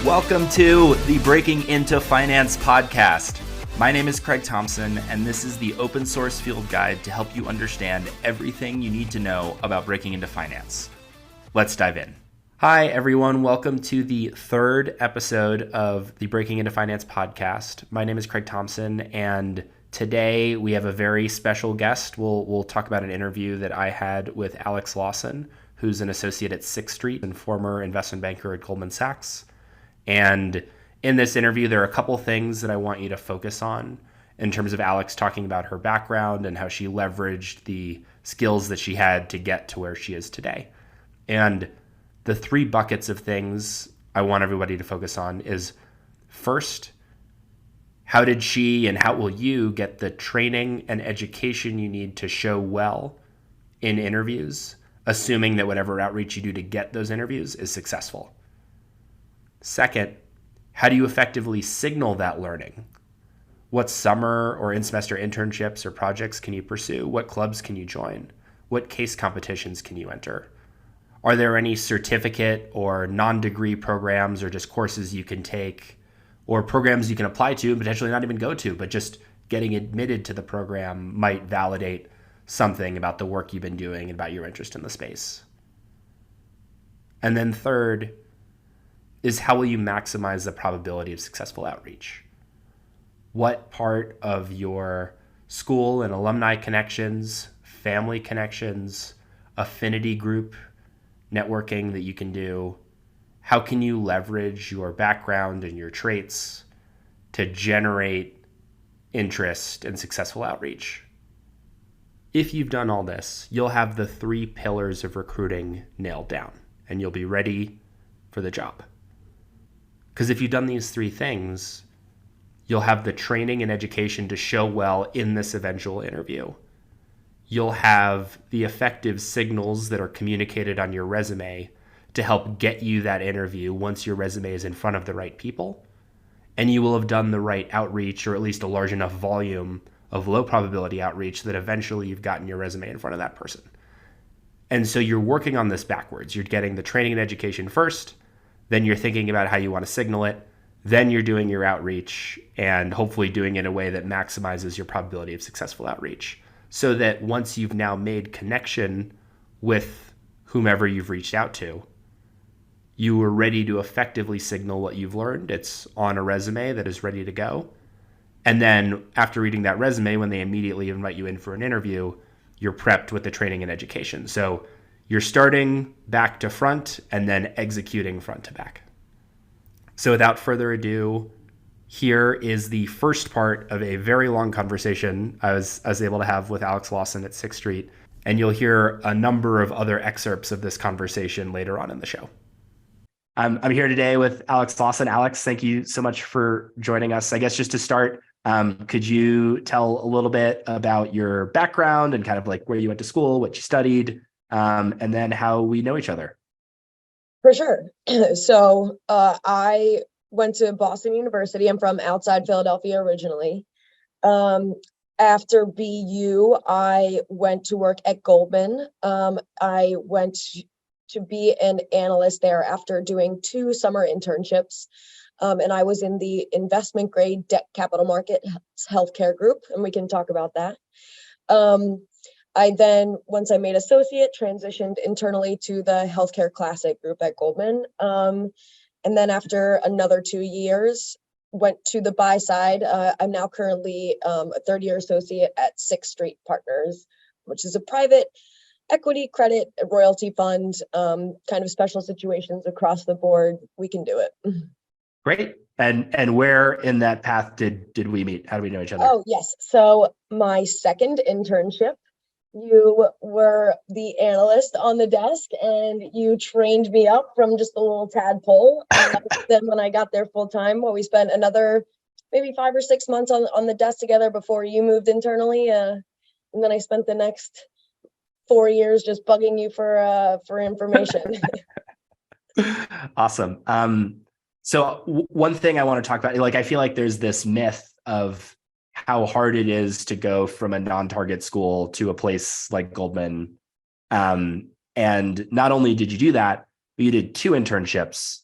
Welcome to the Breaking Into Finance podcast. My name is Craig Thompson, and this is the open source field guide to help you understand everything you need to know about breaking into finance. Let's dive in. Hi, everyone. Welcome to the third episode of the Breaking Into Finance podcast. My name is Craig Thompson, and today we have a very special guest. We'll talk about an interview that I had with Alex Lawson, who's an associate at Sixth Street and former investment banker at Goldman Sachs. And in this interview, there are a couple things that I want you to focus on in terms of Alex talking about her background and how she leveraged the skills that she had to get to where she is today. And the three buckets of things I want everybody to focus on is, first, how did she and how will you get the training and education you need to show well in interviews, assuming that whatever outreach you do to get those interviews is successful? Second, how do you effectively signal that learning? What summer or in-semester internships or projects can you pursue? What clubs can you join? What case competitions can you enter? Are there any certificate or non-degree programs or just courses you can take or programs you can apply to and potentially not even go to, but just getting admitted to the program might validate something about the work you've been doing and about your interest in the space? And then third is, how will you maximize the probability of successful outreach? What part of your school and alumni connections, family connections, affinity group networking that you can do, how can you leverage your background and your traits to generate interest and successful outreach? If you've done all this, you'll have the three pillars of recruiting nailed down, and you'll be ready for the job. Because if you've done these three things, you'll have the training and education to show well in this eventual interview. You'll have the effective signals that are communicated on your resume to help get you that interview once your resume is in front of the right people. And you will have done the right outreach, or at least a large enough volume of low probability outreach that eventually you've gotten your resume in front of that person. And so you're working on this backwards. You're getting the training and education first, then you're thinking about how you want to signal it, then you're doing your outreach and hopefully doing it in a way that maximizes your probability of successful outreach, so that once you've now made connection with whomever you've reached out to, you are ready to effectively signal what you've learned. It's on a resume that is ready to go. And then after reading that resume, when they immediately invite you in for an interview, you're prepped with the training and education. So you're starting back to front and then executing front to back. So without further ado, here is the first part of a very long conversation I was able to have with Alex Lawson at Sixth Street. And you'll hear a number of other excerpts of this conversation later on in the show. I'm here today with Alex Lawson. Alex, thank you so much for joining us. I guess just to start, could you tell a little bit about your background and kind of like where you went to school, what you studied, and then how we know each other? For sure. So I went to Boston University. I'm from outside Philadelphia originally. After BU, I went to work at Goldman. I went to be an analyst there after doing 2 summer internships. And I was in the investment grade debt capital market healthcare group, and we can talk about that. I then, once I made associate, transitioned internally to the healthcare classic group at Goldman. And then after another 2 years, went to the buy side. I'm now currently a third-year associate at Sixth Street Partners, which is a private equity, credit, royalty fund, kind of special situations across the board. We can do it. Great. And where in that path did we meet? How do we know each other? Oh, yes. So my second internship, you were the analyst on the desk and you trained me up from just a little tadpole. Then when I got there full time, we spent another maybe 5 or 6 months on the desk together before you moved internally. And then I spent the next 4 years just bugging you for information. Awesome. So one thing I want to talk about, like, I feel like there's this myth of how hard it is to go from a non-target school to a place like Goldman. And not only did you do that, but you did 2 internships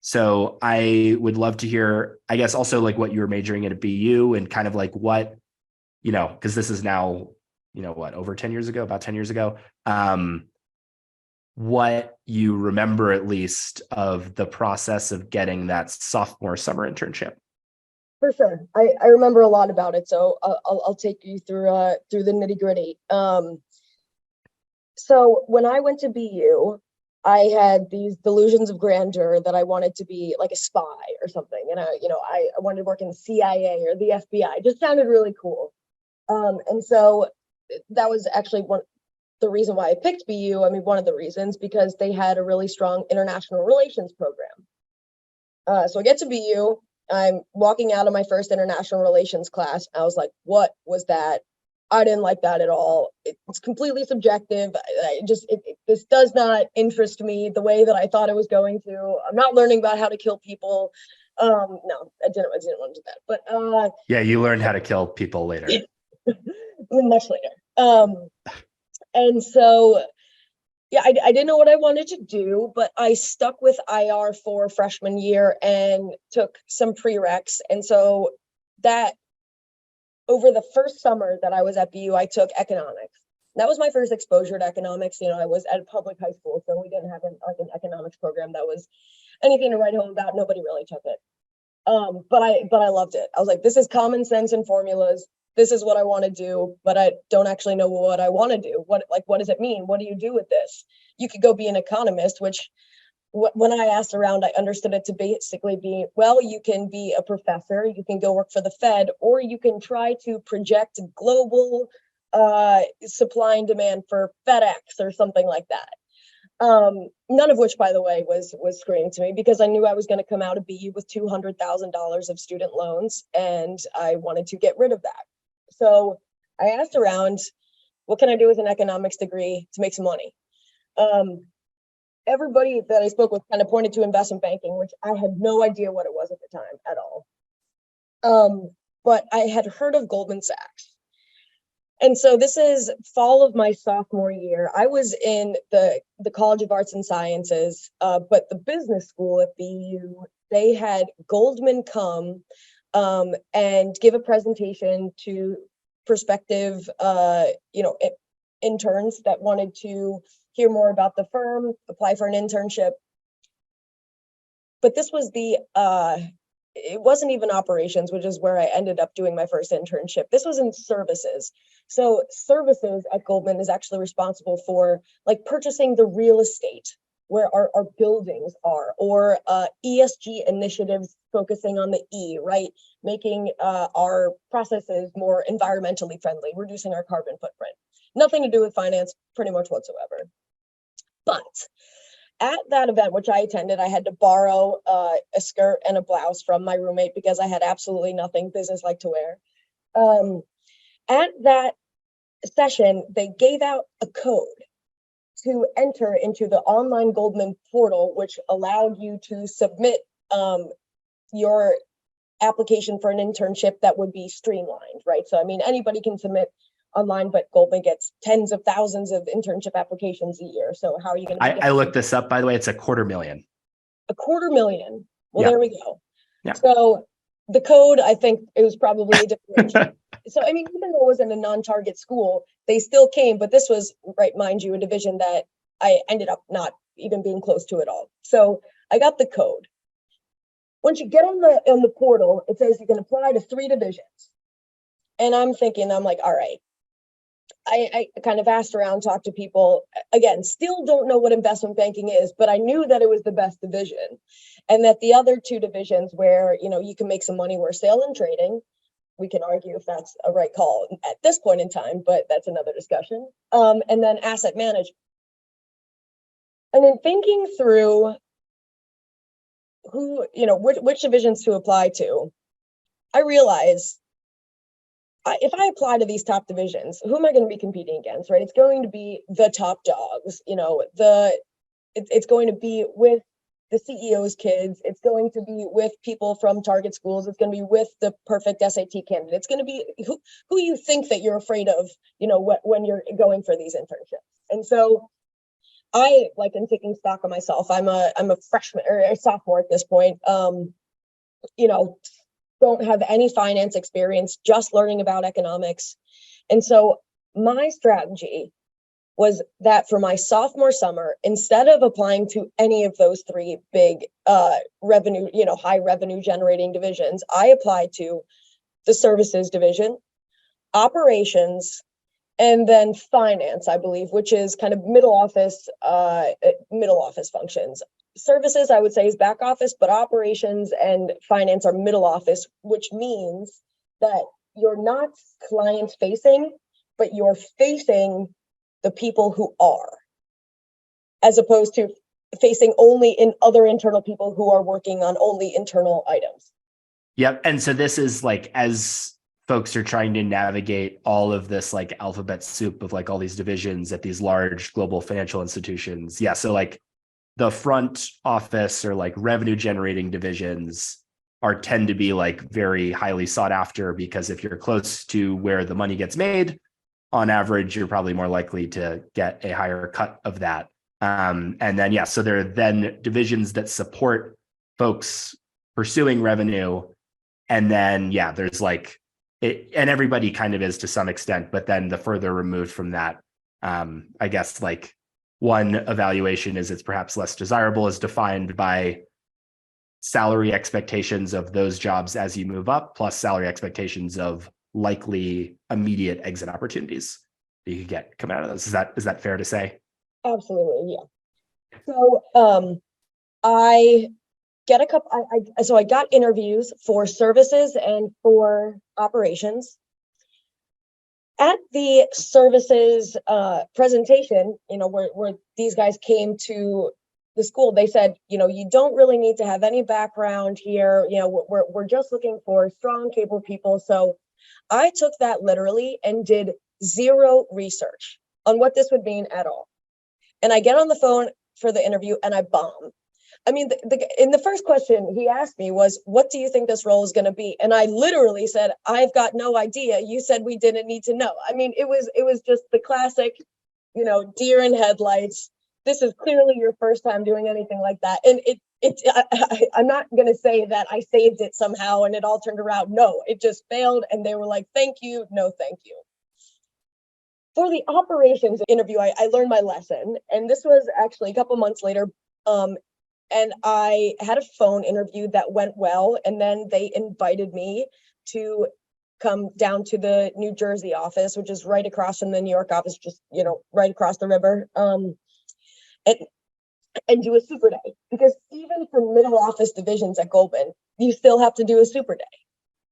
So I would love to hear, I guess, also like what you were majoring in at BU and kind of like what, because this is now, over 10 years ago, about 10 years ago, what you remember at least of the process of getting that sophomore summer internship. For sure. I remember a lot about it. So I'll take you through the nitty gritty. So when I went to BU, I had these delusions of grandeur that I wanted to be like a spy or something. And I wanted to work in the CIA or the FBI. It just sounded really cool. And so that was actually the reason why I picked BU. I mean, one of the reasons, because they had a really strong international relations program. So I get to BU, I'm walking out of my first international relations class. I was like, what was that? I didn't like that at all. It's completely subjective. This does not interest me the way that I thought it was going to. I'm not learning about how to kill people. No, I didn't want to do that. But yeah, you learned how to kill people later. Much later. And so yeah, I didn't know what I wanted to do, but I stuck with IR for freshman year and took some prereqs. And so that over the first summer that I was at BU, I took economics. That was my first exposure to economics. I was at a public high school, so we didn't have an economics program that was anything to write home about. Nobody really took it. But I loved it. I was like, this is common sense and formulas. This is what I want to do, but I don't actually know what I want to do. What does it mean? What do you do with this? You could go be an economist, which when I asked around, I understood it to basically be, well, you can be a professor, you can go work for the Fed, or you can try to project global supply and demand for FedEx or something like that. None of which, by the way, was screaming to me, because I knew I was going to come out of BU with $200,000 of student loans, and I wanted to get rid of that. So I asked around, what can I do with an economics degree to make some money? Everybody that I spoke with kind of pointed to investment banking, which I had no idea what it was at the time at all. But I had heard of Goldman Sachs. And so this is fall of my sophomore year. I was in the College of Arts and Sciences, but the business school at BU, they had Goldman come and give a presentation to prospective, interns that wanted to hear more about the firm, apply for an internship. But this was it wasn't even operations, which is where I ended up doing my first internship. This was in services. So services at Goldman is actually responsible for like purchasing the real estate where our buildings are, or ESG initiatives focusing on the E, right? Making our processes more environmentally friendly, reducing our carbon footprint. Nothing to do with finance pretty much whatsoever. But at that event, which I attended, I had to borrow a skirt and a blouse from my roommate because I had absolutely nothing business-like to wear. At that session, they gave out a code to enter into the online Goldman portal, which allowed you to submit your application for an internship that would be streamlined, right? So, I mean, anybody can submit online, but Goldman gets tens of thousands of internship applications a year. So how are you going to? I looked this up, by the way. It's $250,000. $250,000. Well, yeah. There we go. Yeah. So the code, I think it was probably a different. So, I mean, even though it was in a non-target school, they still came, but this was, right, mind you, a division that I ended up not even being close to at all. So I got the code. Once you get on the portal, it says you can apply to 3 divisions. And I'm like, all right. I kind of asked around, talked to people. Again, still don't know what investment banking is, but I knew that it was the best division. And that the other 2 divisions where, you can make some money were sale and trading. We can argue if that's a right call at this point in time, but that's another discussion. And then asset management. And in thinking through which divisions to apply to, I realized if I apply to these top divisions, who am I going to be competing against, right? It's going to be the top dogs, it's going to be with the CEO's kids. It's going to be with people from target schools. It's going to be with the perfect SAT candidate. It's going to be who you think that you're afraid of, when you're going for these internships. And so I like am taking stock of myself. I'm a freshman or a sophomore at this point. You know, don't have any finance experience, just learning about economics. And so my strategy was that for my sophomore summer, instead of applying to any of those three big revenue, high revenue generating divisions, I applied to the services division, operations, and then finance, I believe, which is kind of middle office functions. Services, I would say, is back office, but operations and finance are middle office, which means that you're not client facing, but you're facing the people who are, as opposed to facing only in other internal people who are working on only internal items. Yep. And so this is like, as folks are trying to navigate all of this like alphabet soup of like all these divisions at these large global financial institutions. Yeah. So like the front office or like revenue generating divisions tend to be like very highly sought after, because if you're close to where the money gets made, on average, you're probably more likely to get a higher cut of that. And then, yeah, so there are then divisions that support folks pursuing revenue. And then, yeah, there's like, and everybody kind of is to some extent, but then the further removed from that, I guess like one evaluation is it's perhaps less desirable, is defined by salary expectations of those jobs as you move up, plus salary expectations of likely immediate exit opportunities that you could get coming out of those. Is that fair to say? Absolutely, yeah. So I get a couple. I got interviews for services and for operations. At the services presentation, where these guys came to the school, they said, you don't really need to have any background here. We're just looking for strong, capable people. So I took that literally and did zero research on what this would mean at all. And I get on the phone for the interview and I bomb. I mean, in the first question he asked me was, what do you think this role is going to be? And I literally said, I've got no idea. You said we didn't need to know. I mean, it was just the classic, deer in headlights. This is clearly your first time doing anything like that. And I'm not going to say that I saved it somehow and it all turned around. No, it just failed. And they were like, thank you. No, thank you. For the operations interview, I learned my lesson. And this was actually a couple months later. And I had a phone interview that went well. And then they invited me to come down to the New Jersey office, which is right across from the New York office, just, right across the river. And do a super day, because even for middle office divisions at Goldman, you still have to do a super day.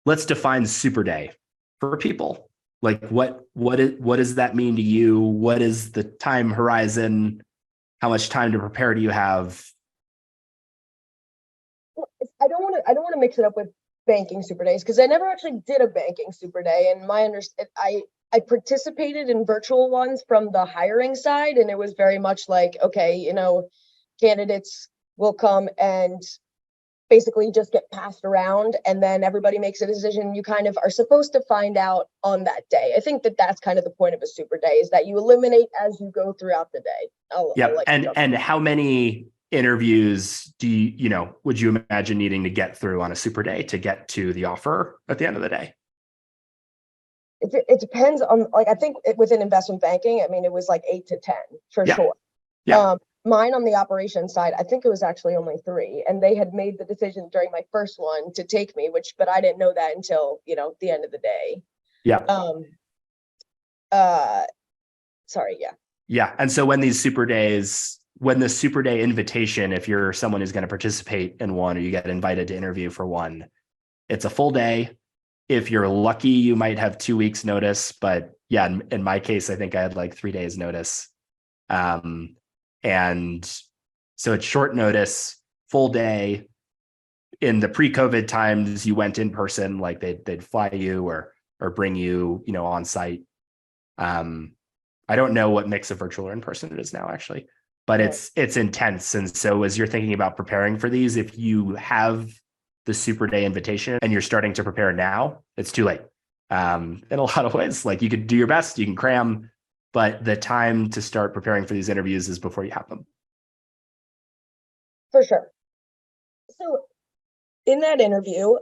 Let's define super day for people. Like what does that mean to you? What is the time horizon? How much time to prepare do you have? I don't want to mix it up with banking super days, because I never actually did a banking super day. And I participated in virtual ones from the hiring side, and it was very much like, okay, candidates will come and basically just get passed around, and then everybody makes a decision. You kind of are supposed to find out on that day. I think that's kind of the point of a super day, is that you eliminate as you go throughout the day. Yeah, and how many interviews would you imagine needing to get through on a super day to get to the offer at the end of the day? It depends on, like, I think within investment banking, I mean, it was like 8 to 10 for sure. Yeah. Mine on the operations side, I think it was actually only 3, and they had made the decision during my first one to take me, but I didn't know that until, the end of the day. Yeah. Sorry. Yeah. Yeah. And so when the super day invitation, if you're someone who's going to participate in one, or you get invited to interview for one, it's a full day. If you're lucky, you might have 2 weeks notice, but yeah, in my case, I think I had like 3 days notice. And so it's short notice, full day. In the pre-COVID times, you went in person, like they'd fly you or bring you, on site. I don't know what mix of virtual or in person it is now, actually, but it's intense. And so as you're thinking about preparing for these, if you have the super day invitation and you're starting to prepare now, it's too late. In a lot of ways, like you could do your best, you can cram but the time to start preparing for these interviews is before you have them. For sure. So in that interview,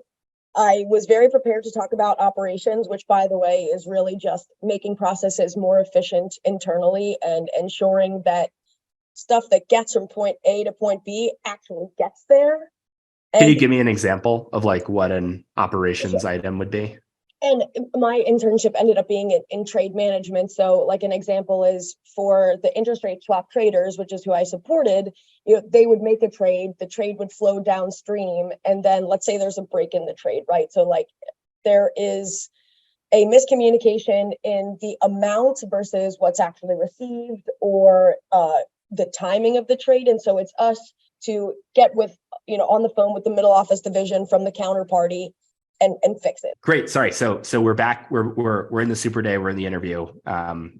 I was very prepared to talk about operations, which, by the way, is really just making processes more efficient internally and ensuring that stuff that gets from point A to point B actually gets there. Can you give me an example of like what an operations Sure. item would be? And my internship ended up being in trade management. So like an example is for the interest rate swap traders, which is who I supported, they would make a trade, the trade would flow downstream. And then let's say there's a break in the trade, right? So like there is a miscommunication in the amount versus what's actually received, or the timing of the trade. And so it's us to get with, on the phone with the middle office division from the counterparty and fix it. Great. Sorry. So we're back. We're in the super day. We're in the interview. And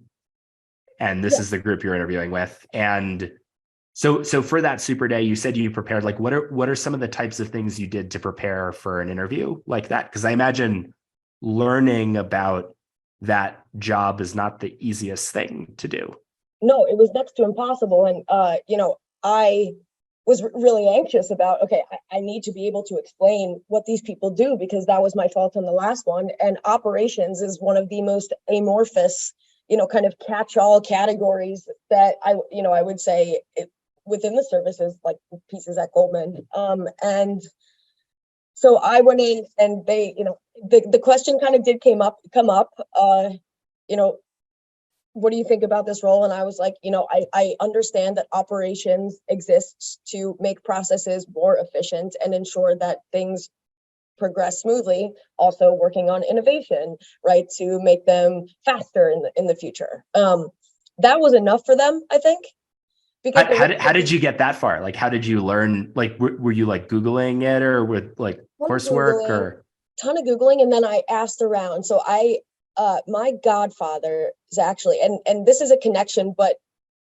this is the group you're interviewing with. And so for that super day, you said you prepared, like, what are some of the types of things you did to prepare for an interview like that? Because I imagine learning about that job is not the easiest thing to do. No, it was next to impossible. And, I was really anxious about, okay, I need to be able to explain what these people do, because that was my fault on the last one. And operations is one of the most amorphous, kind of catch-all categories that I would say within the services, like pieces at Goldman. And so I went in and they, the question kind of did come up, what do you think about this role? And I was like, I understand that operations exists to make processes more efficient and ensure that things progress smoothly. Also working on innovation, right, to make them faster in the future. That was enough for them, I think. Because how did you get that far? Like, how did you learn? Like, were you like Googling it or with like coursework or? Ton of Googling, and then I asked around. So my godfather is actually, and this is a connection, but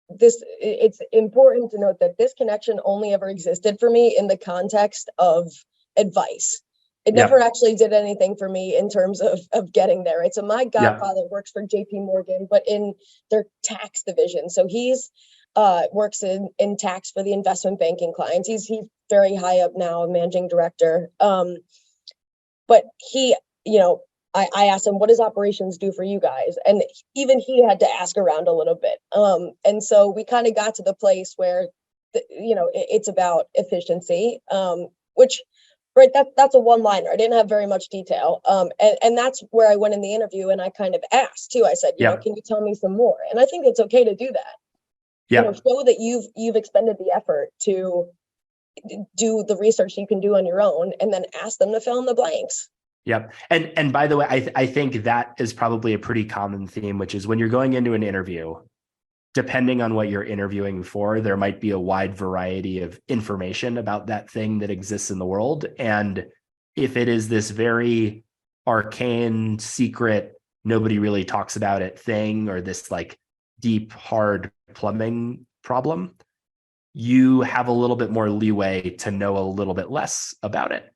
it's important to note that this connection only ever existed for me in the context of advice. It never actually did anything for me in terms of getting there. Right? So my godfather works for JP Morgan, but in their tax division. So he's works in tax for the investment banking clients. He's very high up now, managing director. But he, I asked him, what does operations do for you guys? And even he had to ask around a little bit. And so we kind of got to the place where, it's about efficiency, which, right, that's a one-liner. I didn't have very much detail. And that's where I went in the interview, and I kind of asked too. I said, can you tell me some more? And I think it's okay to do that. Show that you've expended the effort to do the research you can do on your own, and then ask them to fill in the blanks. Yep. And by the way, I think that is probably a pretty common theme, which is when you're going into an interview, depending on what you're interviewing for, there might be a wide variety of information about that thing that exists in the world. And if it is this very arcane, secret, nobody really talks about it thing, or this like deep, hard plumbing problem, you have a little bit more leeway to know a little bit less about it.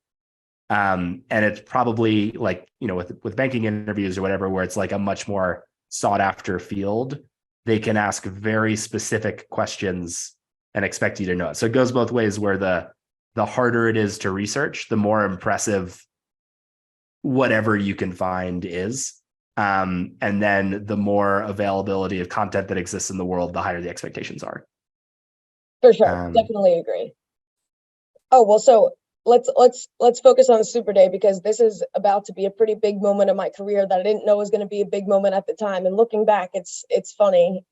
And it's probably like, with banking interviews or whatever, where it's like a much more sought after field, they can ask very specific questions and expect you to know it. So it goes both ways, where the harder it is to research, the more impressive whatever you can find is. And then the more availability of content that exists in the world, the higher the expectations are. For sure. Definitely agree. Oh, well, so let's focus on the super day, because this is about to be a pretty big moment in my career that I didn't know was going to be a big moment at the time. And looking back, it's funny.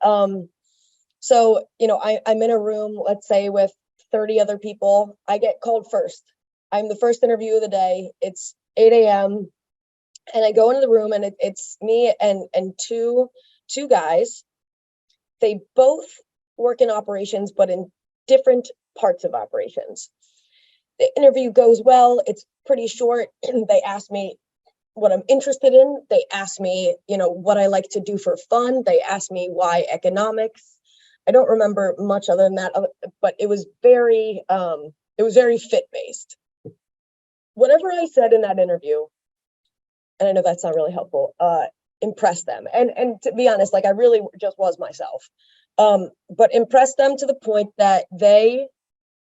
So, I'm in a room, let's say, with 30 other people. I get called first. I'm the first interview of the day. It's 8 a.m. And I go into the room, and it's me and two guys. They both work in operations, but in different parts of operations. The interview goes well. It's pretty short. They ask me what I'm interested in. They ask me, what I like to do for fun. They ask me why economics. I don't remember much other than that, but it was very fit-based. Whatever I said in that interview, and I know that's not really helpful, impress them. And to be honest, like I really just was myself. But impress them to the point that they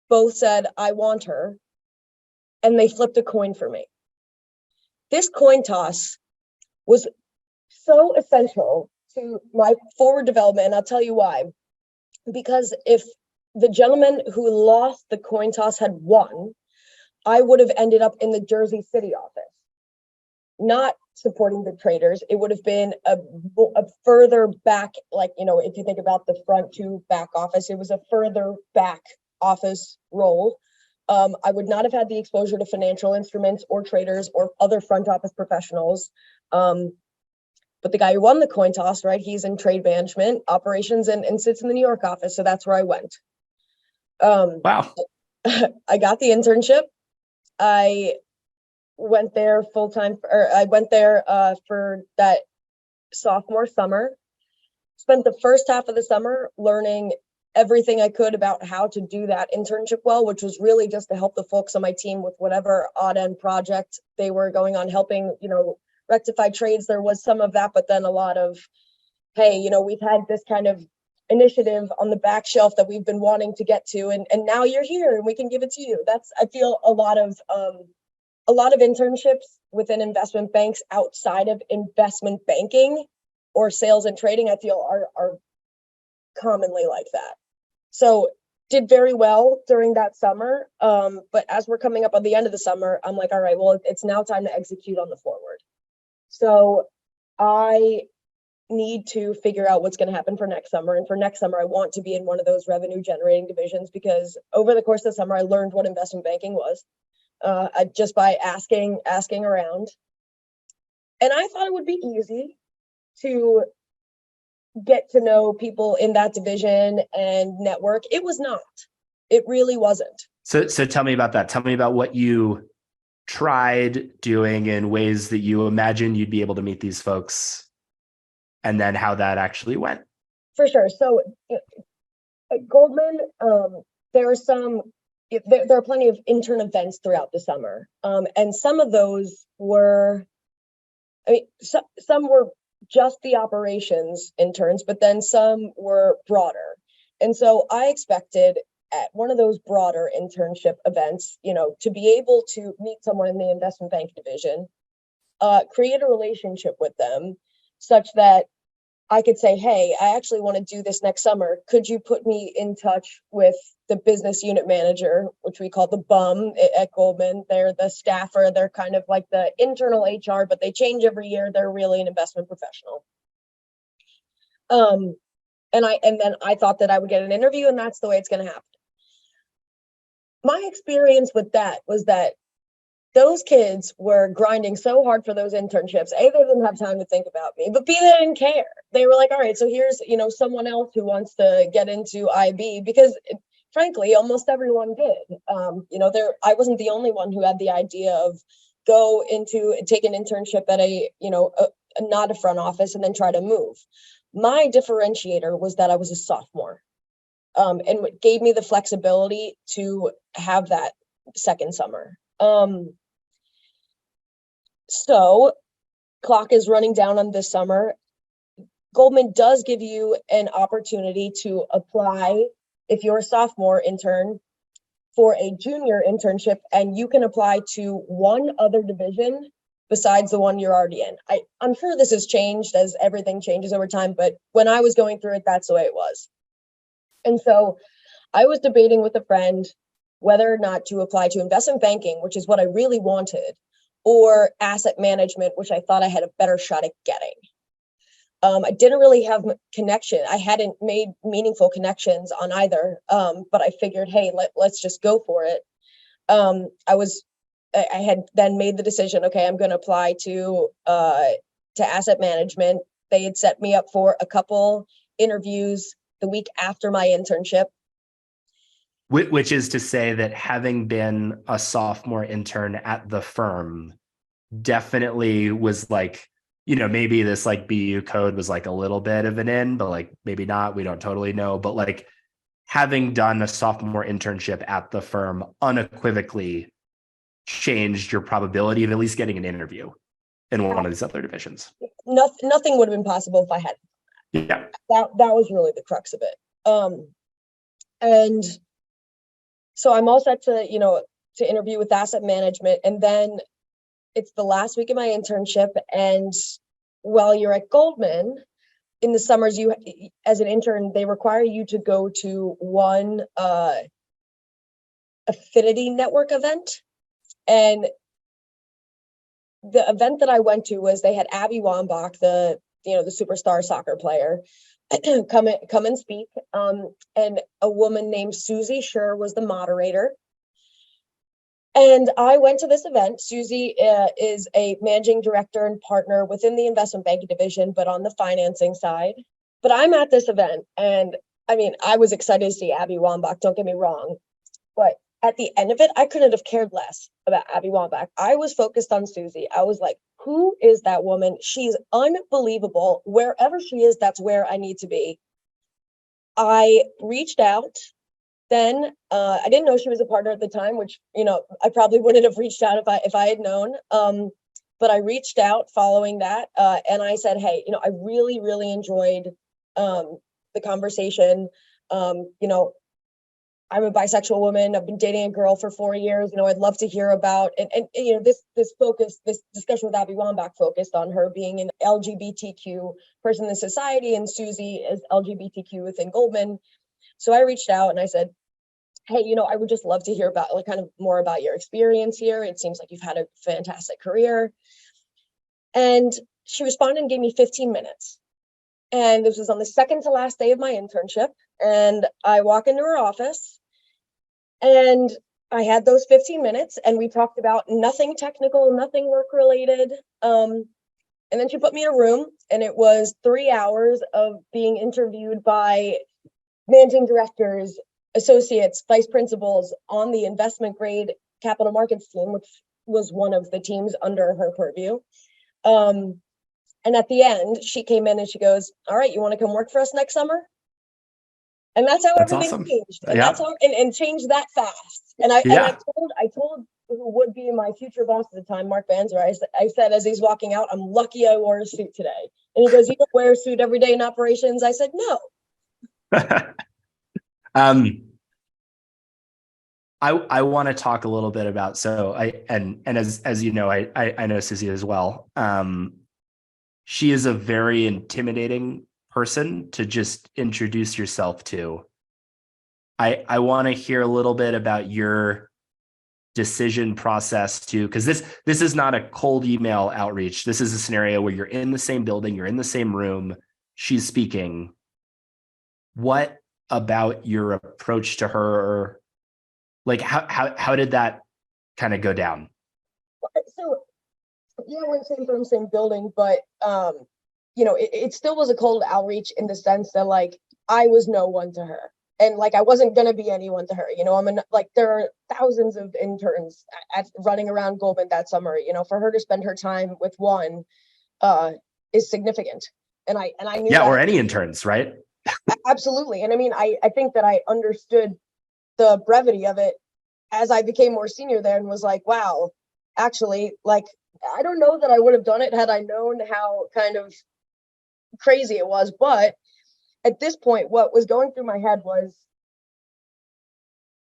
both said, I want her. And they flipped a coin for me. This coin toss was so essential to my forward development. And I'll tell you why. Because if the gentleman who lost the coin toss had won, I would have ended up in the Jersey City office, not supporting the traders. It would have been a further back, like, you know, if you think about the front to back office, it was a further back office role. I would not have had the exposure to financial instruments or traders or other front office professionals. But the guy who won the coin toss, right, he's in trade management operations and sits in the New York office. So that's where I went. Wow. I got the internship. I went there full time, or I went there for that sophomore summer. Spent the first half of the summer learning everything I could about how to do that internship well, which was really just to help the folks on my team with whatever odd end project they were going on, helping, you know, rectify trades. There was some of that, but then a lot of, hey, you know, we've had this kind of initiative on the back shelf that we've been wanting to get to, and now you're here and we can give it to you. That's, I feel a lot of internships within investment banks outside of investment banking or sales and trading, I feel are commonly like that. So did very well during that summer. But as we're coming up on the end of the summer, I'm like, all right, well, it's now time to execute on the forward. So I need to figure out what's going to happen for next summer. And for next summer, I want to be in one of those revenue generating divisions, because over the course of the summer, I learned what investment banking was just by asking around. And I thought it would be easy to get to know people in that division and network. It was not. It really wasn't. So tell me about that. Tell me about what you tried doing in ways that you imagine you'd be able to meet these folks, and then how that actually went. For sure. So at Goldman, there are plenty of intern events throughout the summer. And some of those were, some were just the operations interns, but then some were broader. And so I expected at one of those broader internship events, you know, to be able to meet someone in the investment bank division, create a relationship with them such that I could say, hey, I actually want to do this next summer. Could you put me in touch with the business unit manager, which we call the bum at Goldman? They're the staffer. They're kind of like the internal HR, but they change every year. They're really an investment professional. And then I thought that I would get an interview, and that's the way it's going to happen. My experience with that was that those kids were grinding so hard for those internships. A, they didn't have time to think about me, but B, they didn't care. They were like, all right, so here's, you know, someone else who wants to get into IB, because frankly, almost everyone did. I wasn't the only one who had the idea of take an internship at not a front office and then try to move. My differentiator was that I was a sophomore, and what gave me the flexibility to have that second summer. So clock is running down on this summer. Goldman does give you an opportunity to apply if you're a sophomore intern for a junior internship, and you can apply to one other division besides the one you're already in. I'm sure this has changed as everything changes over time, but when I was going through it, that's the way it was. And so I was debating with a friend whether or not to apply to investment banking, which is what I really wanted, or asset management, which I thought I had a better shot at getting. I didn't really have connection. I hadn't made meaningful connections on either, but I figured, hey, let's just go for it. I had then made the decision, okay, I'm going to apply to asset management. They had set me up for a couple interviews the week after my internship. Which is to say that having been a sophomore intern at the firm definitely was like, you know, maybe this like BU code was like a little bit of an in, but like maybe not, we don't totally know. But like having done a sophomore internship at the firm unequivocally changed your probability of at least getting an interview. in one of these other divisions. Nothing would have been possible if I hadn't. Yeah. That was really the crux of it. And so I'm all set to interview with asset management. And then it's the last week of my internship. And while you're at Goldman, in the summers, you, as an intern, they require you to go to one affinity network event. And the event that I went to was they had Abby Wambach, the superstar soccer player, come and speak. And a woman named Susie Scher was the moderator. And I went to this event. Susie is a managing director and partner within the investment banking division, but on the financing side. But I'm at this event, and I mean, I was excited to see Abby Wambach, don't get me wrong. But at the end of it, I couldn't have cared less about Abby Wambach. I was focused on Susie. I was like, who is that woman? She's unbelievable. Wherever she is, that's where I need to be. I reached out. Then I didn't know she was a partner at the time, which, I probably wouldn't have reached out if I had known. But I reached out following that, and I said, hey, I really, really enjoyed the conversation. I'm a bisexual woman. I've been dating a girl for 4 years. I'd love to hear about, and this discussion with Abby Wambach focused on her being an LGBTQ person in society, and Susie is LGBTQ within Goldman. So I reached out and I said, hey, I would just love to hear about kind of more about your experience here. It seems like you've had a fantastic career. And she responded and gave me 15 minutes. And this was on the second to last day of my internship. And I walk into her office and I had those 15 minutes and we talked about nothing technical, nothing work related. And then she put me in a room and it was 3 hours of being interviewed by managing directors, associates, vice principals on the investment grade capital markets team, which was one of the teams under her purview. And at the end, she came in and she goes, all right, you want to come work for us next summer? And that's how everything awesome. changed. And Yeah. that's how, and changed that fast. And I told who would be my future boss at the time, Mark Banzer, I said, as he's walking out, I'm lucky I wore a suit today. And he goes, you don't wear a suit every day in operations? I said, no. I want to talk a little bit about, so as you know, I know Susie as well. She is a very intimidating person to just introduce yourself to. I want to hear a little bit about your decision process too, because this is not a cold email outreach. This is a scenario where you're in the same building, you're in the same room, she's speaking. What about your approach to her? Like how did that kind of go down? So yeah, we're in the same room, same building, but it still was a cold outreach in the sense that like I was no one to her. And like I wasn't gonna be anyone to her. There are thousands of interns running around Goldman that summer. For her to spend her time with one is significant. And I knew that. Or any interns, right? Absolutely. And I mean, I think that I understood the brevity of it as I became more senior there and was like, wow, actually, like, I don't know that I would have done it had I known how kind of crazy it was. But at this point, what was going through my head was,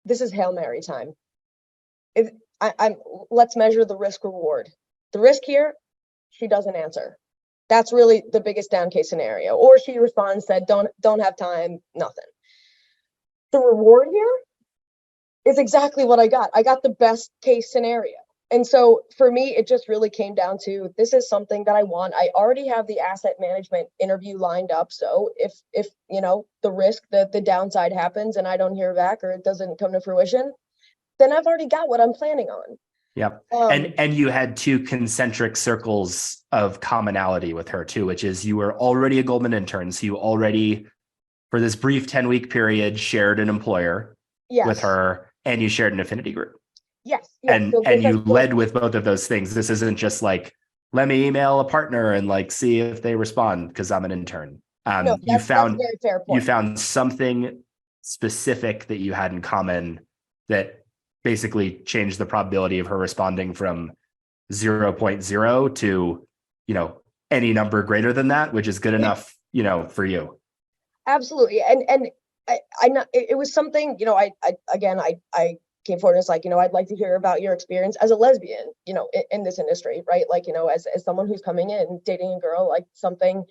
this is Hail Mary time. Let's measure the risk reward. The risk here, she doesn't answer. That's really the biggest down case scenario. Or she responds, said, don't have time, nothing. The reward here is exactly what I got. I got the best case scenario. And so for me, it just really came down to, this is something that I want. I already have the asset management interview lined up. So if the risk that the downside happens and I don't hear back or it doesn't come to fruition, then I've already got what I'm planning on. Yep. And you had two concentric circles of commonality with her too, which is you were already a Goldman intern. So you already, for this brief 10-week period, shared an employer with her, and you shared an affinity group. Yes. And you led with both of those things. This isn't just like, let me email a partner and like see if they respond because I'm an intern. No, that's a very fair point. You found something specific that you had in common that basically changed the probability of her responding from 0.0 to any number greater than that, which is good enough, for you. Absolutely. And I know it was something, I came forward and was like, I'd like to hear about your experience as a lesbian, in this industry, right? Like, as someone who's coming in, dating a girl, like something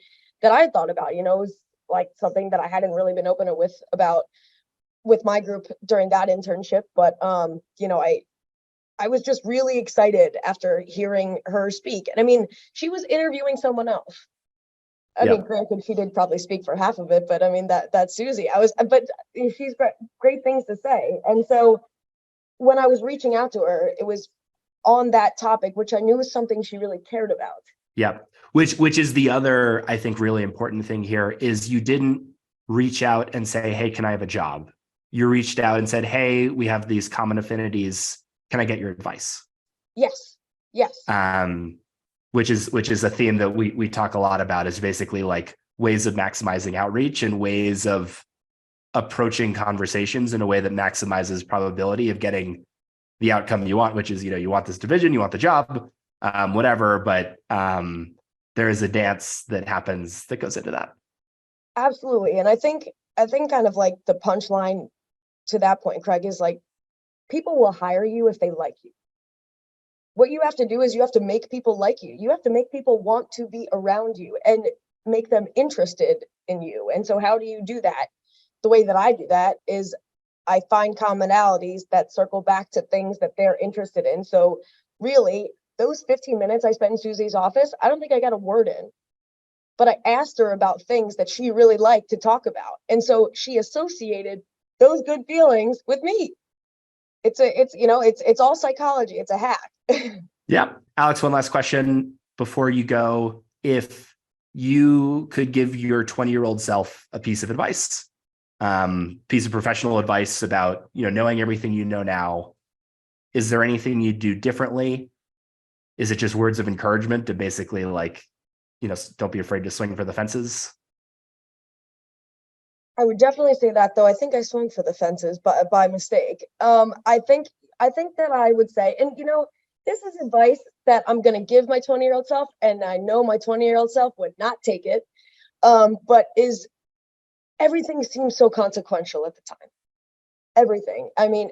that I had thought about, it was like something that I hadn't really been open about with my group during that internship. But, I was just really excited after hearing her speak. And I mean, she was interviewing someone else. I mean, granted, she did probably speak for half of it, but I mean, that's Susie. But she's got great things to say. And so when I was reaching out to her, it was on that topic, which I knew was something she really cared about. Yeah. Which is the other, I think, really important thing here is you didn't reach out and say, hey, can I have a job? You reached out and said, hey, we have these common affinities. Can I get your advice? Yes. Which is a theme that we talk a lot about, is basically like ways of maximizing outreach and ways of approaching conversations in a way that maximizes probability of getting the outcome you want, which is, you want this division, you want the job, whatever, but there is a dance that happens that goes into that. Absolutely. And I think kind of like the punchline to that point, Craig, is like, people will hire you if they like you. What you have to do is you have to make people like you. You have to make people want to be around you and make them interested in you. And so how do you do that? The way that I do that is I find commonalities that circle back to things that they're interested in. So really, those 15 minutes I spent in Susie's office, I don't think I got a word in, but I asked her about things that she really liked to talk about. And so she associated those good feelings with me. It's all psychology. It's a hack. Yeah. Alex, one last question before you go. If you could give your 20-year-old self a piece of advice, piece of professional advice about, knowing everything you know now, is there anything you'd do differently? Is it just words of encouragement to basically like, don't be afraid to swing for the fences? I would definitely say that, though. I think I swung for the fences, but by mistake. I think that I would say, and this is advice that I'm going to give my 20-year-old self, and I know my 20-year-old self would not take it. But everything seems so consequential at the time. Everything. I mean,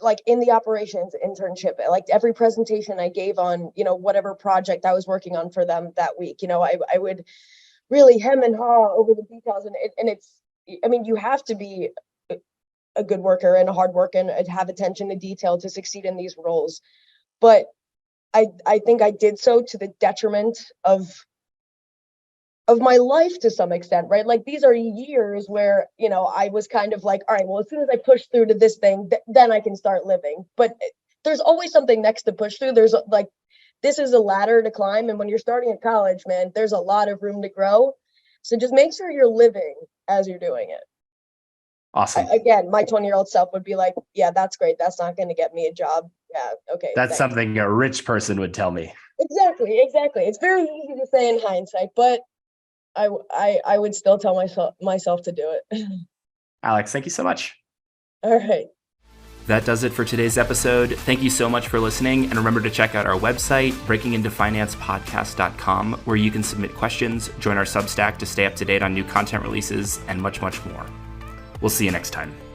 like in the operations internship, like every presentation I gave on, whatever project I was working on for them that week, I would really hem and haw over the details, and you have to be a good worker and a hard worker and have attention to detail to succeed in these roles. But I think I did so to the detriment of my life to some extent, right? Like these are years where, I was kind of like, all right, well, as soon as I push through to this thing, then I can start living. But there's always something next to push through. There's like, this is a ladder to climb. And when you're starting at college, man, there's a lot of room to grow. So just make sure you're living as you're doing it. Awesome. Again, my 20-year-old self would be like, yeah, that's great. That's not going to get me a job. Yeah. Okay. That's something a rich person would tell me. Exactly. It's very easy to say in hindsight, but I would still tell myself to do it. Alex, thank you so much. All right. That does it for today's episode. Thank you so much for listening. And remember to check out our website, breakingintofinancepodcast.com, where you can submit questions, join our Substack to stay up to date on new content releases, and much, much more. We'll see you next time.